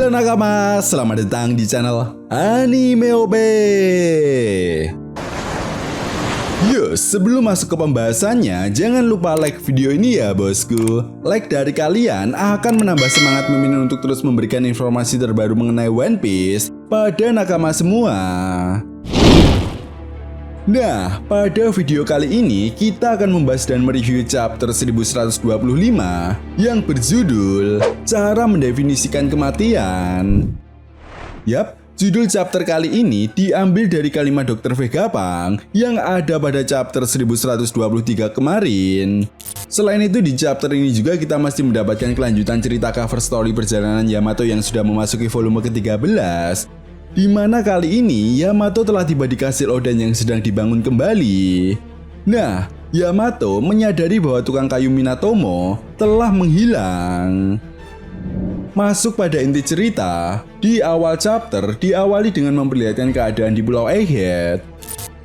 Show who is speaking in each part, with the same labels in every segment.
Speaker 1: Halo nakama, selamat datang di channel Anime OB. Yo, sebelum masuk ke pembahasannya, jangan lupa like video ini ya bosku. Like dari kalian akan menambah semangat Mimin untuk terus memberikan informasi terbaru mengenai One Piece pada nakama semua. Nah, pada video kali ini kita akan membahas dan mereview chapter 1125 yang berjudul Cara Mendefinisikan Kematian. Yap, judul chapter kali ini diambil dari kalimat Dr. Vegapunk yang ada pada chapter 1123 kemarin. Selain itu di chapter ini juga kita masih mendapatkan kelanjutan cerita cover story perjalanan Yamato yang sudah memasuki volume ke-13. Di mana kali ini Yamato telah tiba di kastil Oden yang sedang dibangun kembali. Nah, Yamato menyadari bahwa tukang kayu Minatomo telah menghilang. Masuk pada inti cerita, di awal chapter diawali dengan memperlihatkan keadaan di Pulau Egghead.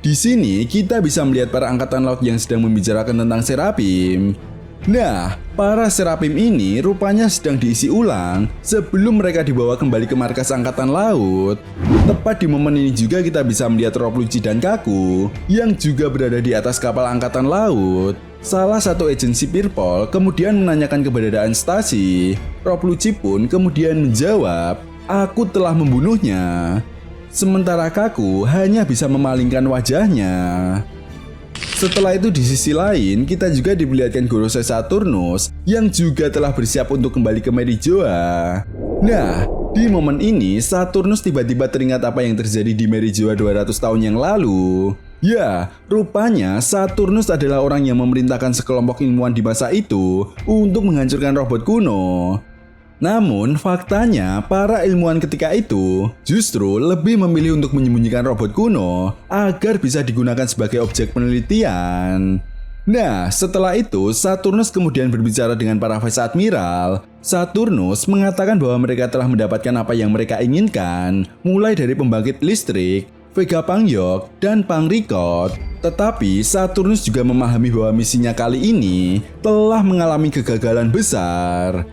Speaker 1: Di sini kita bisa melihat para angkatan laut yang sedang membicarakan tentang Serapim. Nah, para Serapim ini rupanya sedang diisi ulang sebelum mereka dibawa kembali ke markas angkatan laut. Tepat di momen ini juga kita bisa melihat Rob Lucci dan Kaku yang juga berada di atas kapal angkatan laut. Salah satu agensi Sipirpol kemudian menanyakan keberadaan Stacy. Rob Lucci pun kemudian menjawab, "Aku telah membunuhnya." Sementara Kaku hanya bisa memalingkan wajahnya. Setelah itu di sisi lain, kita juga diperlihatkan Gorosei Saturnus yang juga telah bersiap untuk kembali ke Merijoa. Nah, di momen ini Saturnus tiba-tiba teringat apa yang terjadi di Merijoa 200 tahun yang lalu. Ya, rupanya Saturnus adalah orang yang memerintahkan sekelompok ilmuwan di masa itu untuk menghancurkan robot kuno. Namun, faktanya para ilmuwan ketika itu justru lebih memilih untuk menyembunyikan robot kuno agar bisa digunakan sebagai objek penelitian. Nah, setelah itu Saturnus kemudian berbicara dengan para Vice Admiral. Saturnus mengatakan bahwa mereka telah mendapatkan apa yang mereka inginkan, mulai dari pembangkit listrik, Vegapunk Yok, dan Pangricot. Tetapi Saturnus juga memahami bahwa misinya kali ini telah mengalami kegagalan besar.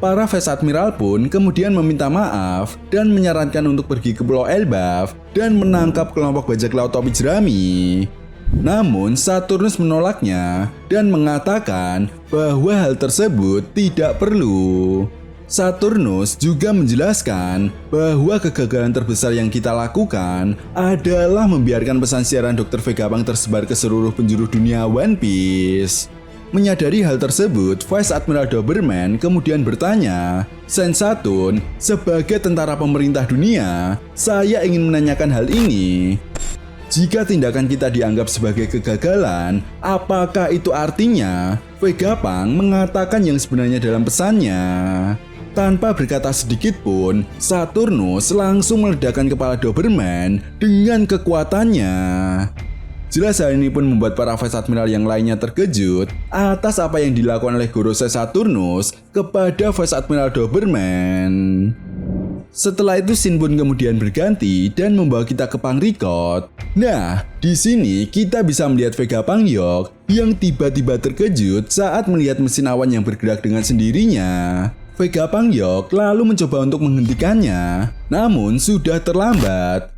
Speaker 1: Para Vice Admiral pun kemudian meminta maaf dan menyarankan untuk pergi ke Pulau Elbaf dan menangkap kelompok bajak laut topi jerami. Namun Saturnus menolaknya dan mengatakan bahwa hal tersebut tidak perlu. Saturnus juga menjelaskan bahwa kegagalan terbesar yang kita lakukan adalah membiarkan pesan siaran Dr. Vegapunk tersebar ke seluruh penjuru dunia One Piece. Menyadari hal tersebut, Vice Admiral Doberman kemudian bertanya, "Sensatun, sebagai tentara pemerintah dunia, saya ingin menanyakan hal ini. Jika tindakan kita dianggap sebagai kegagalan, apakah itu artinya Vegapunk mengatakan yang sebenarnya dalam pesannya?" Tanpa berkata sedikit pun, Saturnus langsung meledakkan kepala Doberman dengan kekuatannya. Jelas hal ini pun membuat para Vice Admiral yang lainnya terkejut atas apa yang dilakukan oleh Gorosei Saturnus kepada Vice Admiral Doberman. Setelah itu scene pun kemudian berganti dan membawa kita ke Pangricot. Nah, di sini kita bisa melihat Vegapunk Yok yang tiba-tiba terkejut saat melihat mesin awan yang bergerak dengan sendirinya. Vegapunk Yok lalu mencoba untuk menghentikannya, namun sudah terlambat.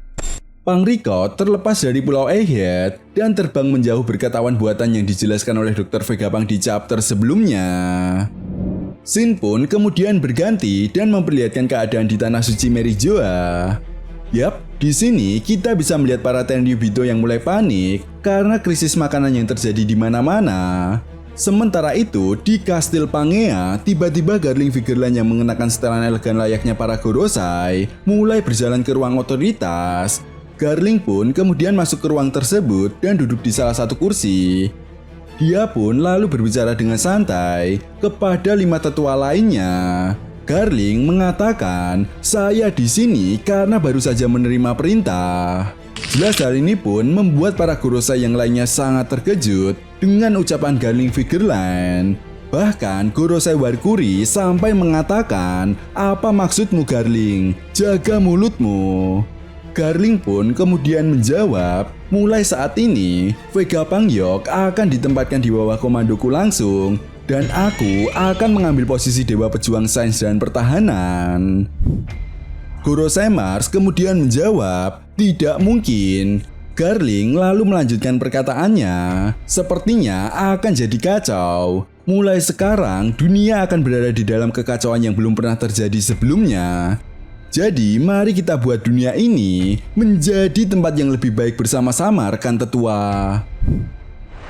Speaker 1: Pangricot terlepas dari Pulau Egghead dan terbang menjauh berkat awan buatan yang dijelaskan oleh Dr. Vegapunk di chapter sebelumnya. Scene pun kemudian berganti dan memperlihatkan keadaan di tanah suci Merijoa. Yap, di sini kita bisa melihat para Tenryubito yang mulai panik karena krisis makanan yang terjadi di mana-mana. Sementara itu, di Kastil Pangea, tiba-tiba Garling Figureline yang mengenakan setelan elegan layaknya para Gorosei mulai berjalan ke ruang otoritas. Garling pun kemudian masuk ke ruang tersebut dan duduk di salah satu kursi. Dia pun lalu berbicara dengan santai kepada 5 tetua lainnya. Garling mengatakan, "Saya di sini karena baru saja menerima perintah." Jelas hal ini pun membuat para Gorosei yang lainnya sangat terkejut dengan ucapan Garling Figureline. Bahkan Gorosei Warkuri sampai mengatakan, "Apa maksudmu Garling? Jaga mulutmu." Garling pun kemudian menjawab, mulai saat ini Vegapunk Yok akan ditempatkan di bawah komandoku langsung dan aku akan mengambil posisi Dewa Pejuang Sains dan Pertahanan. Goro Semars kemudian menjawab, tidak mungkin. Garling lalu melanjutkan perkataannya, sepertinya akan jadi kacau. Mulai sekarang, dunia akan berada di dalam kekacauan yang belum pernah terjadi sebelumnya. Jadi, mari kita buat dunia ini menjadi tempat yang lebih baik bersama-sama, rekan tetua.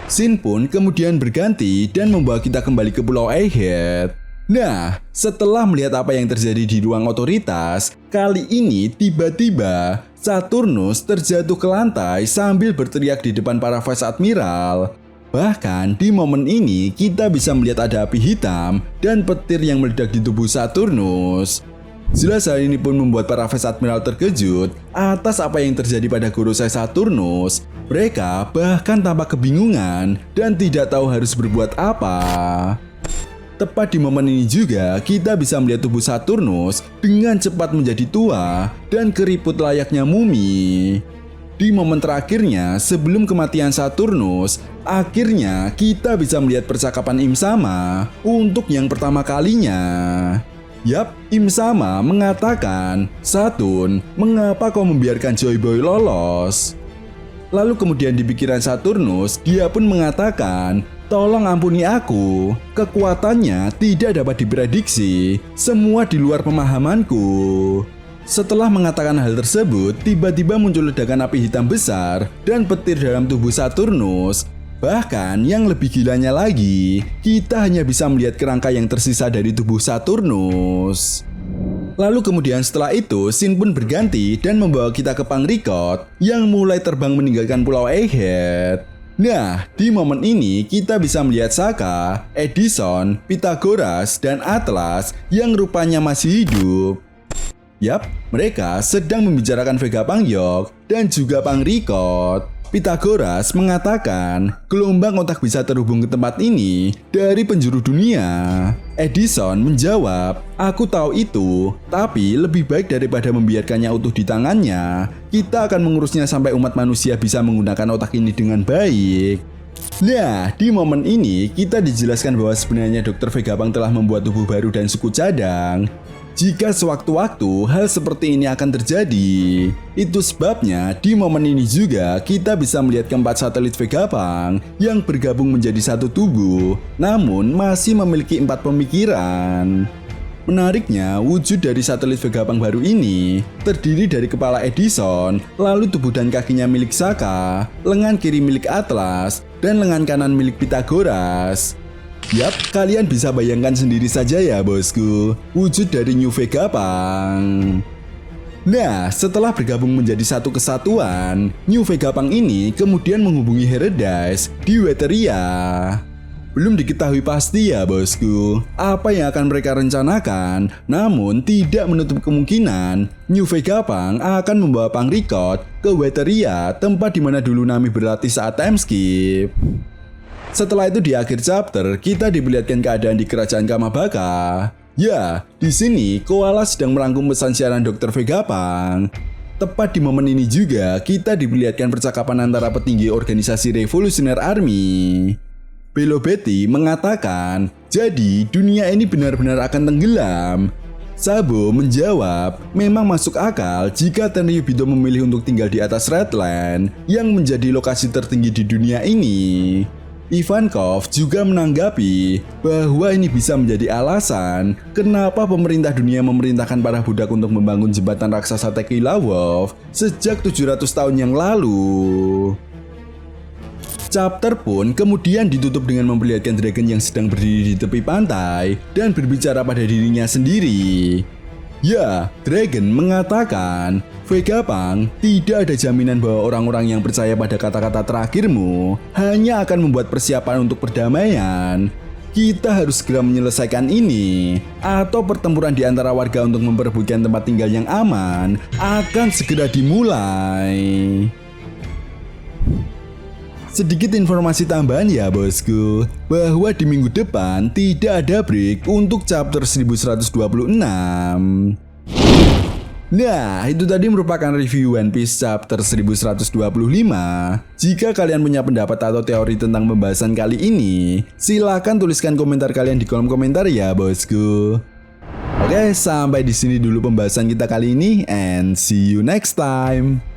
Speaker 1: Scene pun kemudian berganti dan membawa kita kembali ke Pulau Egghead. Nah, setelah melihat apa yang terjadi di ruang otoritas, kali ini tiba-tiba Saturnus terjatuh ke lantai sambil berteriak di depan para Vice Admiral. Bahkan di momen ini kita bisa melihat ada api hitam dan petir yang meledak di tubuh Saturnus. Jelas hal ini pun membuat para Vice Admiral terkejut atas apa yang terjadi pada Gorosei Saturnus. Mereka bahkan tampak kebingungan dan tidak tahu harus berbuat apa. Tepat di momen ini juga kita bisa melihat tubuh Saturnus dengan cepat menjadi tua dan keriput layaknya mumi. Di momen terakhirnya sebelum kematian Saturnus, akhirnya kita bisa melihat percakapan Im Sama untuk yang pertama kalinya. Yap, Im Sama mengatakan, Saturn, mengapa kau membiarkan Joy Boy lolos? Lalu kemudian di pikiran Saturnus, dia pun mengatakan, tolong ampuni aku, kekuatannya tidak dapat diprediksi, semua di luar pemahamanku. Setelah mengatakan hal tersebut, tiba-tiba muncul ledakan api hitam besar dan petir dalam tubuh Saturnus. Bahkan yang lebih gilanya lagi, kita hanya bisa melihat kerangka yang tersisa dari tubuh Saturnus. Lalu kemudian setelah itu, scene pun berganti dan membawa kita ke Pangrikot yang mulai terbang meninggalkan Pulau Egghead. Nah, di momen ini kita bisa melihat Sokka, Edison, Pythagoras, dan Atlas yang rupanya masih hidup. Yap, mereka sedang membicarakan Vega Pangyok dan juga Pangrikot. Pythagoras mengatakan gelombang otak bisa terhubung ke tempat ini dari penjuru dunia. Edison menjawab, aku tahu itu, tapi lebih baik daripada membiarkannya utuh di tangannya, kita akan mengurusnya sampai umat manusia bisa menggunakan otak ini dengan baik. Nah, di momen ini kita dijelaskan bahwa sebenarnya Dr. Vegapunk telah membuat tubuh baru dan suku cadang. Jika sewaktu-waktu hal seperti ini akan terjadi, itu sebabnya di momen ini juga kita bisa melihat keempat satelit Vegapunk yang bergabung menjadi satu tubuh, namun masih memiliki 4 pemikiran. Menariknya, wujud dari satelit Vegapunk baru ini terdiri dari kepala Edison, lalu tubuh dan kakinya milik Sokka, lengan kiri milik Atlas, dan lengan kanan milik Pythagoras. Yap, kalian bisa bayangkan sendiri saja ya bosku, wujud dari New Vegapunk. Nah, setelah bergabung menjadi satu kesatuan, New Vegapunk ini kemudian menghubungi Herodes di Westeria. Belum diketahui pasti ya bosku, apa yang akan mereka rencanakan, namun tidak menutup kemungkinan New Vegapunk akan membawa Pangrikot ke Westeria, tempat di mana dulu Nami berlatih saat time skip. Setelah itu di akhir chapter, kita diperlihatkan keadaan di kerajaan Kamabaka. Ya, di sini Koala sedang merangkum pesan siaran Dr. Vegapunk. Tepat di momen ini juga, kita diperlihatkan percakapan antara petinggi organisasi Revolutionary Army. Belo Betty mengatakan, jadi dunia ini benar-benar akan tenggelam. Sabo menjawab, memang masuk akal jika Tenryubito memilih untuk tinggal di atas Redland yang menjadi lokasi tertinggi di dunia ini. Ivankov juga menanggapi bahwa ini bisa menjadi alasan kenapa pemerintah dunia memerintahkan para budak untuk membangun jembatan raksasa Tequila-Wolf sejak 700 tahun yang lalu. Chapter pun kemudian ditutup dengan memperlihatkan Dragon yang sedang berdiri di tepi pantai dan berbicara pada dirinya sendiri. Ya, Dragon mengatakan, Vegapunk, tidak ada jaminan bahwa orang-orang yang percaya pada kata-kata terakhirmu hanya akan membuat persiapan untuk perdamaian. Kita harus segera menyelesaikan ini, atau pertempuran di antara warga untuk memperebutkan tempat tinggal yang aman akan segera dimulai. Sedikit informasi tambahan ya bosku, bahwa di minggu depan tidak ada break untuk chapter 1126. Nah, itu tadi merupakan review One Piece chapter 1125. Jika kalian punya pendapat atau teori tentang pembahasan kali ini, silahkan tuliskan komentar kalian di kolom komentar ya bosku. Oke, sampai di sini dulu pembahasan kita kali ini, and see you next time.